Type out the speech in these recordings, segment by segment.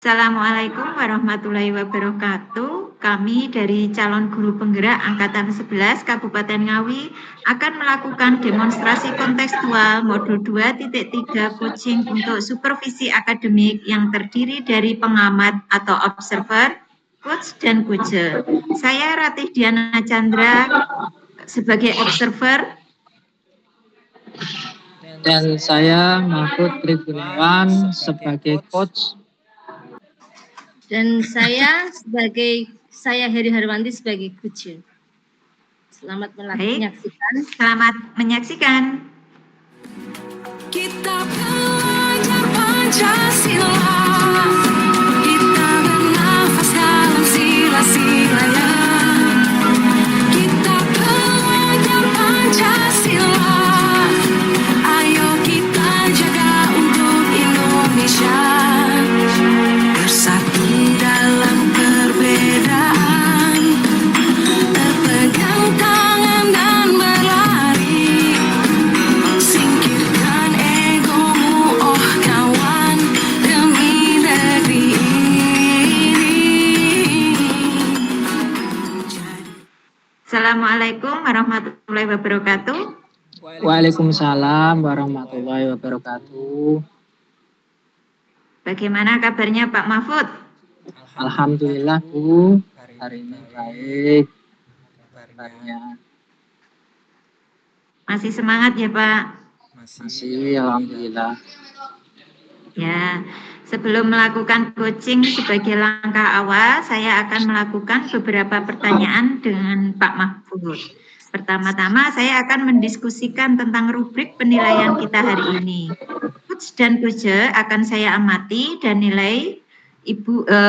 Assalamualaikum warahmatullahi wabarakatuh. Kami dari calon guru penggerak Angkatan 11 Kabupaten Ngawi akan melakukan demonstrasi kontekstual modul 2.3 coaching untuk supervisi akademik yang terdiri dari pengamat atau observer, coach, dan coacher. Saya Ratih Diana Chandra sebagai observer. Dan saya Mahfud Tribuniawan sebagai coach. Dan saya Heri Harwanti sebagai coach. Selamat menyaksikan. Selamat menyaksikan. Kita belajar Pancasila. Kita bernafas dalam sila-silanya. Kita belajar Pancasila. Ayo kita jaga untuk Indonesia. Bersatu dalam perbedaan, terpegang tangan dan berlari. Singkirkan egomu, oh kawan, demi negeri ini. Assalamualaikum warahmatullahi wabarakatuh. Waalaikumsalam warahmatullahi wabarakatuh. Bagaimana kabarnya Pak Mahfud? Alhamdulillah Bu, hari ini baik kabarnya. Masih semangat ya Pak? Masih, alhamdulillah. Ya, sebelum melakukan coaching sebagai langkah awal, saya akan melakukan beberapa pertanyaan dengan Pak Mahfud. Pertama-tama saya akan mendiskusikan tentang rubrik penilaian kita hari ini. Coach dan coacher akan saya amati dan nilai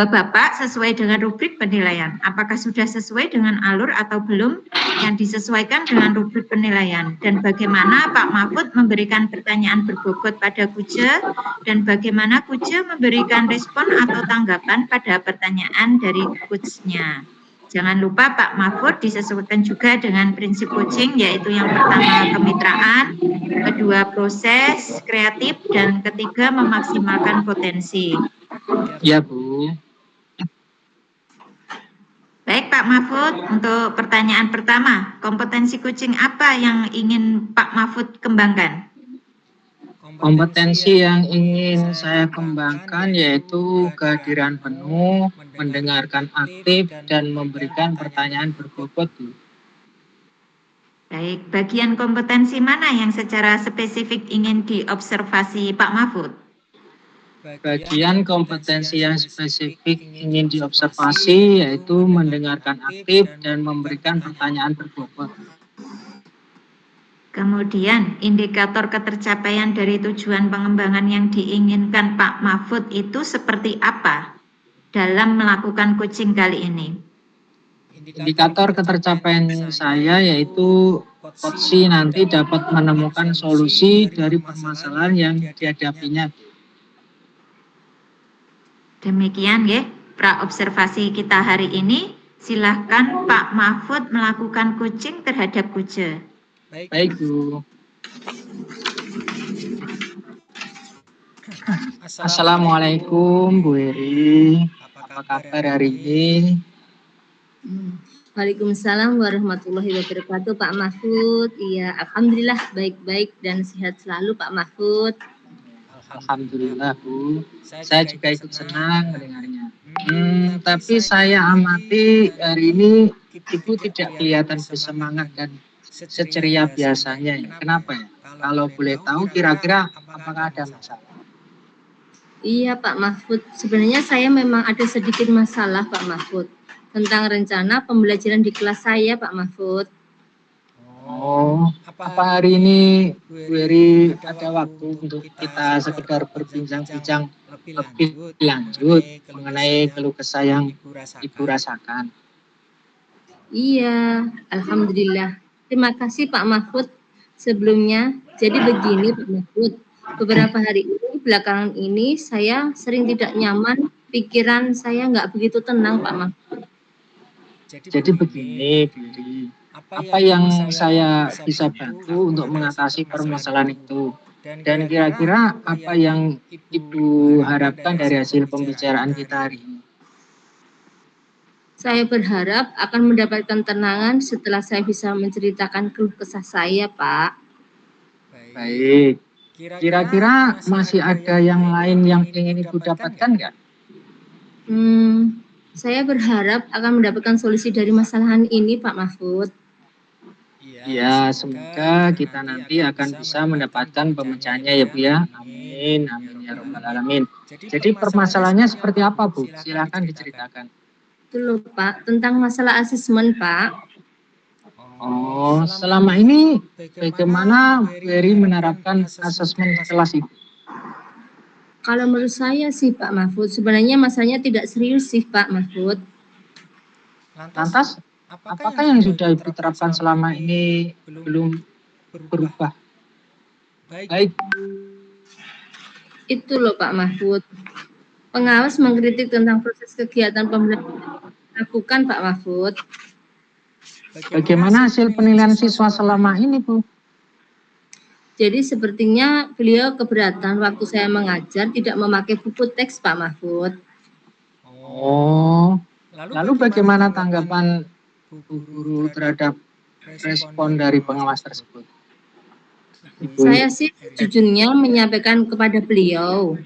Bapak sesuai dengan rubrik penilaian. Apakah sudah sesuai dengan alur atau belum yang disesuaikan dengan rubrik penilaian? Dan bagaimana Pak Mahfud memberikan pertanyaan berbobot pada coacher dan bagaimana coacher memberikan respon atau tanggapan pada pertanyaan dari coachnya. Jangan lupa Pak Mahfud disesuaikan juga dengan prinsip coaching, yaitu yang pertama kemitraan, kedua proses kreatif, dan ketiga memaksimalkan potensi. Ya Bu. Baik Pak Mahfud, untuk pertanyaan pertama, kompetensi coaching apa yang ingin Pak Mahfud kembangkan? Kompetensi yang ingin saya kembangkan yaitu kehadiran penuh, mendengarkan aktif, dan memberikan pertanyaan berbobot. Baik, bagian kompetensi mana yang secara spesifik ingin diobservasi Pak Mahfud? Bagian kompetensi yang spesifik ingin diobservasi yaitu mendengarkan aktif dan memberikan pertanyaan berbobot. Kemudian, indikator ketercapaian dari tujuan pengembangan yang diinginkan Pak Mahfud itu seperti apa dalam melakukan coaching kali ini? Indikator ketercapaian saya yaitu coach nanti dapat menemukan solusi dari permasalahan yang dihadapinya. Demikian ya, pra-observasi kita hari ini. Silahkan Pak Mahfud melakukan coaching terhadap coacher. Baik Bu. Assalamualaikum Bu Heri. Apa kabar hari ini? Waalaikumsalam warahmatullahi wabarakatuh Pak Mahfud. Iya, alhamdulillah baik-baik dan sehat selalu Pak Mahfud. Alhamdulillah Bu. Saya juga ikut senang mendengarnya. Tapi saya amati hari ini Ibu tidak kelihatan bersemangat dan seceria biasanya. Kenapa ya? Kalau boleh tahu kira-kira apakah ada masalah? Iya Pak Mahfud, sebenarnya saya memang ada sedikit masalah Pak Mahfud tentang rencana pembelajaran di kelas saya Pak Mahfud. Oh, apa hari ini Bu Heri ada waktu untuk kita sekedar berbincang-bincang lebih lanjut mengenai keluh kesah yang Ibu rasakan? Iya, alhamdulillah. Terima kasih Pak Mahfud sebelumnya. Jadi begini Pak Mahfud, beberapa hari ini belakangan ini saya sering tidak nyaman, pikiran saya nggak begitu tenang Pak Mahfud. Jadi begini Bu, apa yang saya bisa bantu untuk mengatasi permasalahan itu Dan kira-kira apa yang Ibu harapkan dari hasil pembicaraan kita hari ini? Saya berharap akan mendapatkan tenangan setelah saya bisa menceritakan keluh kesah saya, Pak. Baik. Kira-kira masih ada yang lain yang ingin Ibu dapatkan nggak? Saya berharap akan mendapatkan solusi dari masalahan ini, Pak Mahfud. Ya, semoga kita nanti akan bisa mendapatkan pemecahannya ya Bu ya. Amin, amin ya Rabbal Alamin. Jadi permasalahannya seperti apa Bu? Silakan diceritakan. Itu loh Pak, tentang masalah asesmen Pak. Oh, selama ini bagaimana Bu Eri menerapkan asesmen di kelas itu? Kalau menurut saya sih Pak Mahfud, sebenarnya masalahnya tidak serius sih Pak Mahfud. Lantas, apakah yang sudah Ibu terapkan selama ini belum berubah? Baik. Itu loh Pak Mahfud. Pengawas mengkritik tentang proses kegiatan pembelajaran dilakukan Pak Mahfud. Bagaimana hasil penilaian siswa selama ini Bu? Jadi sepertinya beliau keberatan waktu saya mengajar tidak memakai buku teks Pak Mahfud. Oh, lalu bagaimana tanggapan Bu Guru terhadap respon dari pengawas tersebut? Ibu. Saya sih jujurnya menyampaikan kepada beliau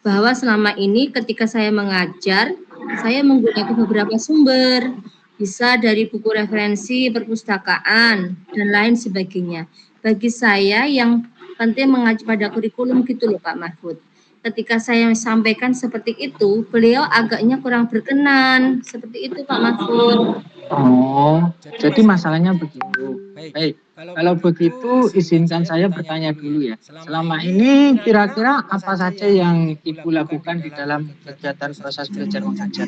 bahwa selama ini ketika saya mengajar, saya menggunakan beberapa sumber, bisa dari buku referensi, perpustakaan, dan lain sebagainya. Bagi saya yang penting mengacu pada kurikulum gitu loh Pak Mahfud. Ketika saya sampaikan seperti itu, beliau agaknya kurang berkenan. Seperti itu Pak Mahfud. Oh, jadi masalahnya begitu. Baik, kalau begitu izinkan saya bertanya dulu ya. Selama ini kira-kira apa saja yang Ibu lakukan di dalam kegiatan proses belajar mengajar?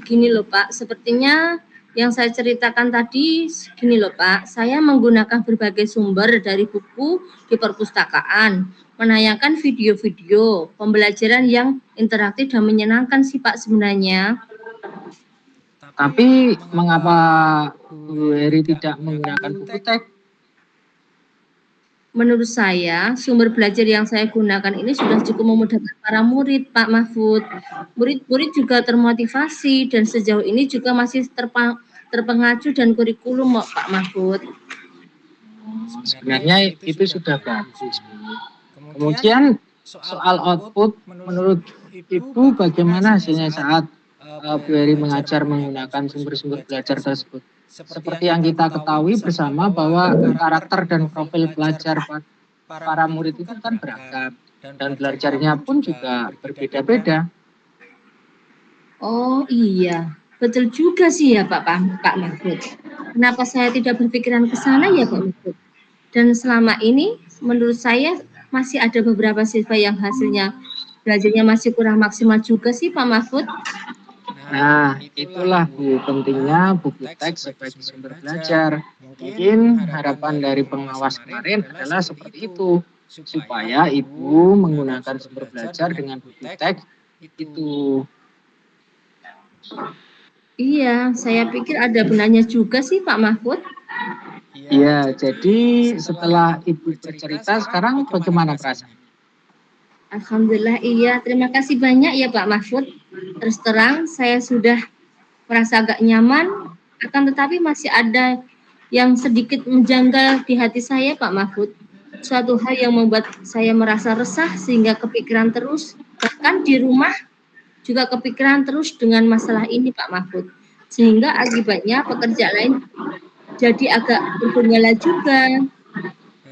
Gini loh Pak, sepertinya yang saya ceritakan tadi gini loh Pak, saya menggunakan berbagai sumber dari buku di perpustakaan, menayangkan video-video pembelajaran yang interaktif dan menyenangkan sih Pak sebenarnya. Tapi mengapa Bu Eri tidak menggunakan buku teks? Menurut saya, sumber belajar yang saya gunakan ini sudah cukup memudahkan para murid, Pak Mahfud. Murid-murid juga termotivasi dan sejauh ini juga masih terpengacu dan kurikulum, Pak Mahfud. Sebenarnya itu sudah bagus, Bu. Kemudian soal output, menurut Ibu bagaimana hasilnya saat Bu Eri mengajar menggunakan sumber-sumber belajar tersebut? Seperti yang kita ketahui bersama bahwa karakter dan profil pelajar para murid itu kan beragam dan belajarnya pun juga berbeda-beda. Oh iya, betul juga sih ya Pak Mahfud. Kenapa saya tidak berpikiran ke sana ya Pak Mahfud? Dan selama ini menurut saya masih ada beberapa siswa yang hasilnya belajarnya masih kurang maksimal juga sih Pak Mahfud. Nah, itulah Bu pentingnya buku teks sebagai sumber belajar. Mungkin harapan dari pengawas kemarin adalah seperti itu, supaya Ibu menggunakan sumber belajar dengan buku teks itu. Iya, saya pikir ada benarnya juga sih Pak Mahfud. Iya, jadi setelah Ibu bercerita sekarang bagaimana perasaan? Alhamdulillah iya, terima kasih banyak ya Pak Mahfud. Terus terang saya sudah merasa agak nyaman, akan tetapi masih ada yang sedikit menjanggal di hati saya Pak Mahfud. Suatu hal yang membuat saya merasa resah sehingga kepikiran terus, bahkan di rumah juga kepikiran terus dengan masalah ini Pak Mahfud. Sehingga akibatnya pekerja lain jadi agak bergejala juga.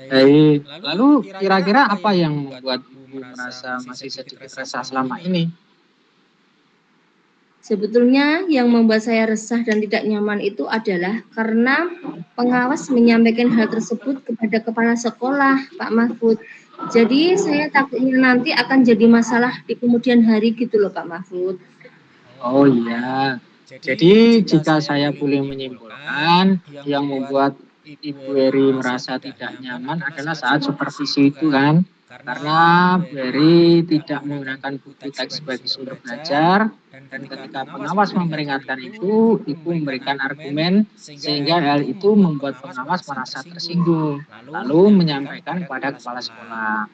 Baik, lalu kira-kira apa yang membuat Ibu merasa masih sedikit resah selama ini? Sebetulnya yang membuat saya resah dan tidak nyaman itu adalah karena pengawas menyampaikan hal tersebut kepada kepala sekolah, Pak Mahfud. Jadi saya takutnya nanti akan jadi masalah di kemudian hari gitu loh Pak Mahfud. Oh iya, jadi jika saya boleh menyimpulkan, yang membuat Ibu Eri merasa tidak nyaman adalah saat supervisi itu kan. karena Bu Eri tidak menggunakan buku teks sebagai sumber belajar, dan ketika pengawas memperingatkan itu, Ibu memberikan argumen sehingga hal itu membuat pengawas merasa tersinggung, lalu menyampaikan kepada kepala sekolah.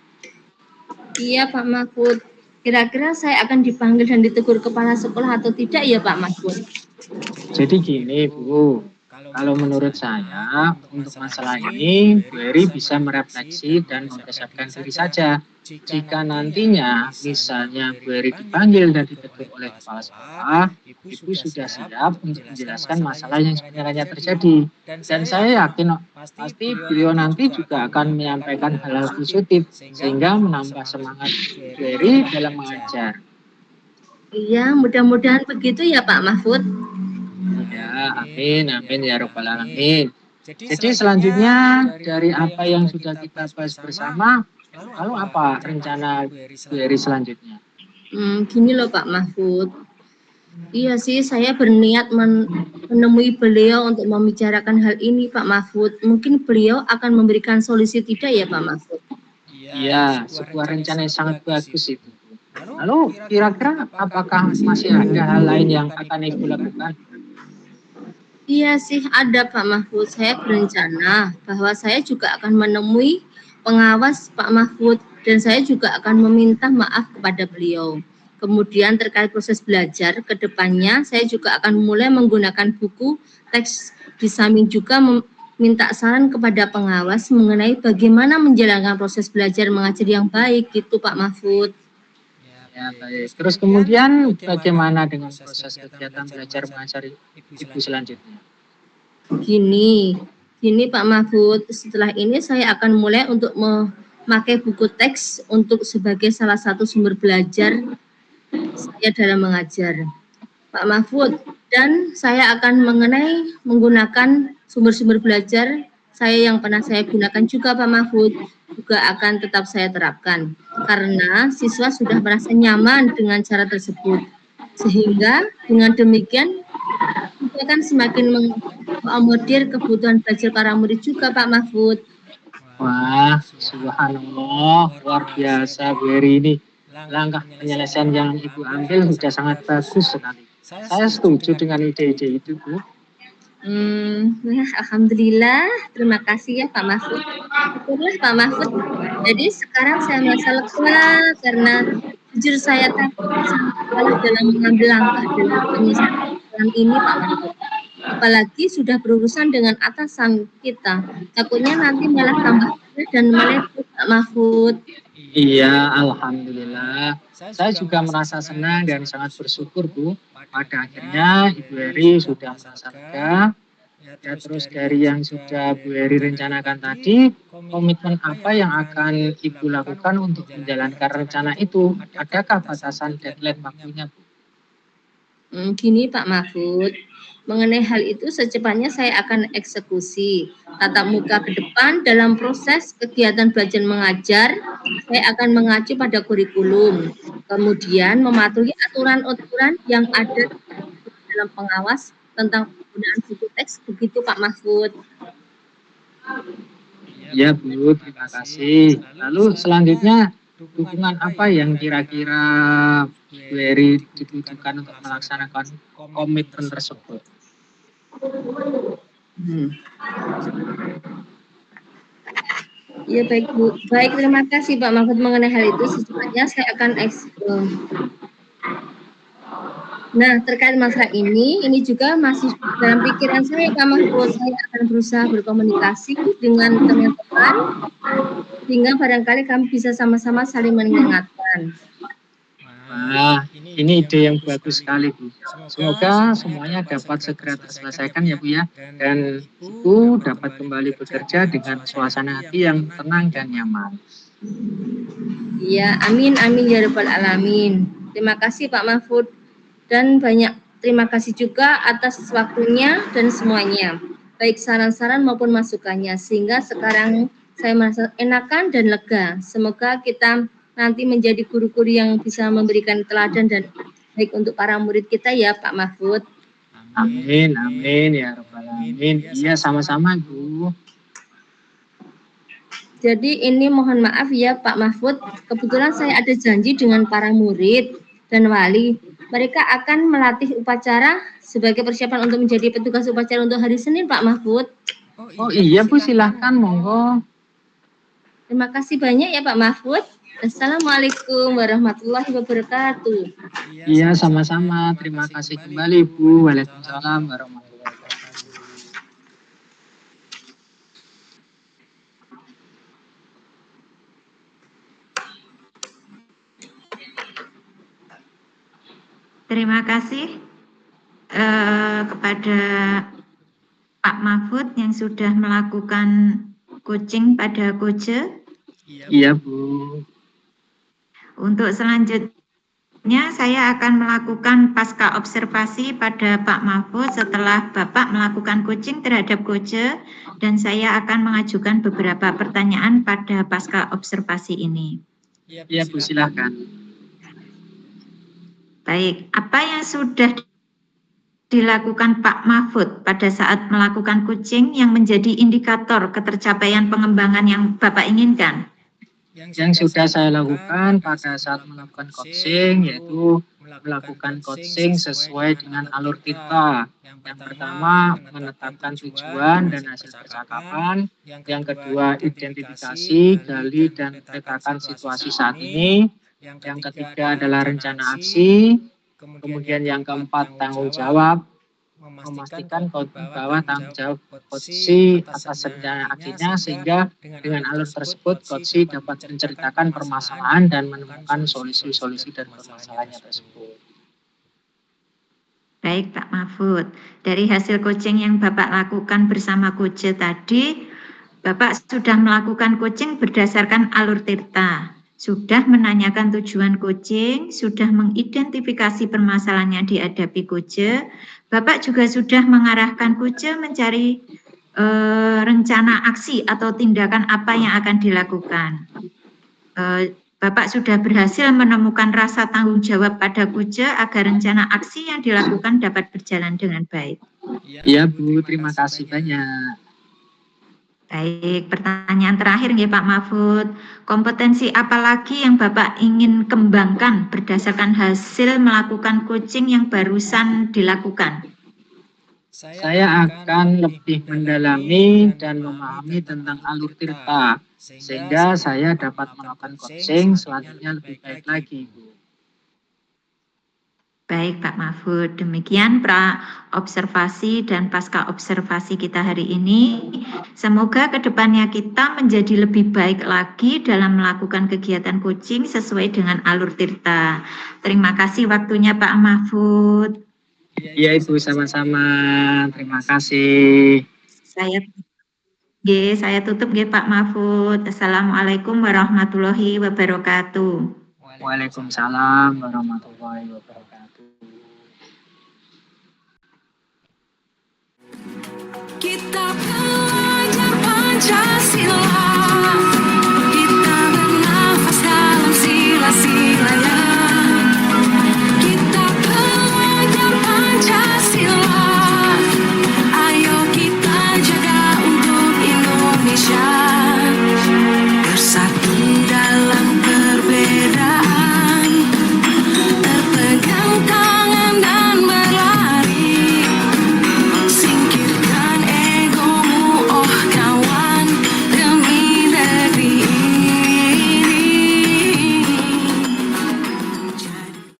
Iya Pak Mahfud. Kira-kira saya akan dipanggil dan ditegur kepala sekolah atau tidak ya Pak Mahfud? Jadi gini Bu, kalau menurut saya untuk masalah ini Bu Eri bisa merefleksi dan mempersiapkan diri saja. Jika nantinya misalnya Bu Eri dipanggil dan ditegur oleh kepala sekolah, Ibu sudah siap untuk menjelaskan masalah yang sebenarnya terjadi. Dan saya yakin pasti beliau nanti juga akan menyampaikan hal-hal positif sehingga menambah semangat Bu Eri dalam mengajar. Iya, mudah-mudahan begitu ya Pak Mahfud. Ya, amin, amin ya robbal alamin. Jadi selanjutnya dari apa yang sudah kita bahas bersama, lalu apa rencana Bu Eri selanjutnya? Gini loh Pak Mahfud. Iya sih, saya berniat menemui beliau untuk membicarakan hal ini Pak Mahfud. Mungkin beliau akan memberikan solusi tidak ya Pak Mahfud? Iya, sebuah rencana yang sangat bagus itu. Lalu kira-kira apakah masih ada hal lain yang akan Ibu lakukan? Iya sih, ada Pak Mahfud. Saya berencana bahwa saya juga akan menemui pengawas Pak Mahfud dan saya juga akan meminta maaf kepada beliau. Kemudian terkait proses belajar ke depannya, saya juga akan mulai menggunakan buku teks, di samping juga meminta saran kepada pengawas mengenai bagaimana menjalankan proses belajar mengajar yang baik gitu Pak Mahfud. Ya, baik. Terus kemudian bagaimana dengan proses kegiatan belajar mengajar Ibu selanjutnya? Gini Pak Mahfud, setelah ini saya akan mulai untuk memakai buku teks untuk sebagai salah satu sumber belajar saya dalam mengajar, Pak Mahfud. Dan saya akan menggunakan sumber-sumber belajar saya yang pernah saya gunakan juga Pak Mahfud, juga akan tetap saya terapkan. Karena siswa sudah merasa nyaman dengan cara tersebut. Sehingga dengan demikian kita akan semakin mengakomodir kebutuhan belajar para murid juga Pak Mahfud. Wah, subhanallah, luar biasa Bu Eri ini. Langkah penyelesaian yang Ibu ambil sudah sangat bagus sekali. Saya setuju dengan ide-ide itu, Bu. Alhamdulillah, terima kasih ya Pak Mahfud. Syukurlah Pak Mahfud. Jadi sekarang saya merasa lega karena jujur saya takut salah dalam mengambil langkah dalam penyelesaian ini Pak Mahfud. Apalagi sudah berurusan dengan atasan kita. Takutnya nanti malah tambah dan meleset Pak Mahfud. Iya, alhamdulillah. Saya juga merasa senang dan sangat bersyukur, Bu. Pada akhirnya Ibu Eri sudah merasa lega. Ya, terus dari yang sudah Bu Eri rencanakan tadi, komitmen apa yang akan Ibu lakukan untuk menjalankan rencana itu? Adakah batasan deadline waktunya, Bu? Gini Pak Mahfud, mengenai hal itu secepatnya saya akan eksekusi tatap muka ke depan dalam proses kegiatan belajar mengajar. Saya akan mengacu pada kurikulum, kemudian mematuhi aturan-aturan yang ada dalam pengawas tentang penggunaan buku teks, begitu Pak Mahfud. Ya Bu, terima kasih. Lalu selanjutnya dukungan apa yang kira-kira Bu Eri dibutuhkan untuk melaksanakan komitmen tersebut? Ya baik Bu, baik terima kasih Pak Mahfud mengenai hal itu. Secepatnya saya akan Nah, terkait masalah ini juga masih dalam pikiran saya Pak Mahfud. Saya akan berusaha berkomunikasi dengan teman-teman sehingga barangkali kami bisa sama-sama saling mengingatkan. Wah, ini ide yang bagus sekali Bu. Semoga semuanya dapat segera terselesaikan ya Bu ya. Dan Ibu dapat kembali bekerja dengan suasana hati yang tenang dan nyaman. Ya, amin amin ya rabbal alamin. Terima kasih Pak Mahfud. Dan banyak terima kasih juga atas waktunya dan semuanya, baik saran-saran maupun masukannya, sehingga sekarang saya merasa enakan dan lega. Semoga kita nanti menjadi guru-guru yang bisa memberikan teladan dan baik untuk para murid kita ya Pak Mahfud. Amin, amin ya rabbal alamin. Iya, sama-sama Bu. Jadi ini mohon maaf ya Pak Mahfud, kebetulan saya ada janji dengan para murid dan wali. Mereka akan melatih upacara sebagai persiapan untuk menjadi petugas upacara untuk hari Senin Pak Mahfud. Oh iya Bu, silahkan monggo. Terima kasih banyak ya Pak Mahfud. Assalamualaikum warahmatullahi wabarakatuh. Iya sama-sama, terima kasih kembali Bu. Waalaikumsalam warahmatullahi wabarakatuh. Terima kasih kepada Pak Mahfud yang sudah melakukan coaching pada Koje. Iya Bu. Untuk selanjutnya saya akan melakukan pasca observasi pada Pak Mahfud setelah Bapak melakukan coaching terhadap Koje, dan saya akan mengajukan beberapa pertanyaan pada pasca observasi ini. Iya Bu, silahkan. Baik, apa yang sudah dilakukan Pak Mahfud pada saat melakukan coaching yang menjadi indikator ketercapaian pengembangan yang Bapak inginkan? Yang sudah saya lakukan pada saat melakukan coaching yaitu melakukan coaching sesuai dengan alur kita. Yang pertama, menetapkan tujuan dan hasil percakapan. Yang kedua, identifikasi, gali, dan petakan situasi saat ini. Yang ketiga adalah rencana aksi. Kemudian yang keempat, tanggung jawab. Memastikan bahwa tanggung jawab coach atas rencana akhirnya, sehingga dengan alur tersebut coach dapat menceritakan permasalahan dan menemukan solusi-solusi dan permasalahannya tersebut. Baik Pak Mahfud, dari hasil coaching yang Bapak lakukan bersama Koje tadi, Bapak sudah melakukan coaching berdasarkan alur tirta, sudah menanyakan tujuan coaching, sudah mengidentifikasi permasalahan yang dihadapi Koje, Bapak juga sudah mengarahkan Koje mencari rencana aksi atau tindakan apa yang akan dilakukan. Bapak sudah berhasil menemukan rasa tanggung jawab pada Koje agar rencana aksi yang dilakukan dapat berjalan dengan baik. Iya Bu, terima kasih banyak. Baik, pertanyaan terakhir nih Pak Mahfud. Kompetensi apa lagi yang Bapak ingin kembangkan berdasarkan hasil melakukan coaching yang barusan dilakukan? Saya akan lebih mendalami dan memahami tentang alur tirta, sehingga saya dapat melakukan coaching selanjutnya lebih baik lagi, Bu. Baik Pak Mahfud, demikian pra-observasi dan pasca observasi kita hari ini. Semoga kedepannya kita menjadi lebih baik lagi dalam melakukan kegiatan coaching sesuai dengan alur tirta. Terima kasih waktunya Pak Mahfud. Iya Ibu, sama-sama. Terima kasih. Saya tutup nggih Pak Mahfud. Assalamualaikum warahmatullahi wabarakatuh. Waalaikumsalam warahmatullahi wabarakatuh.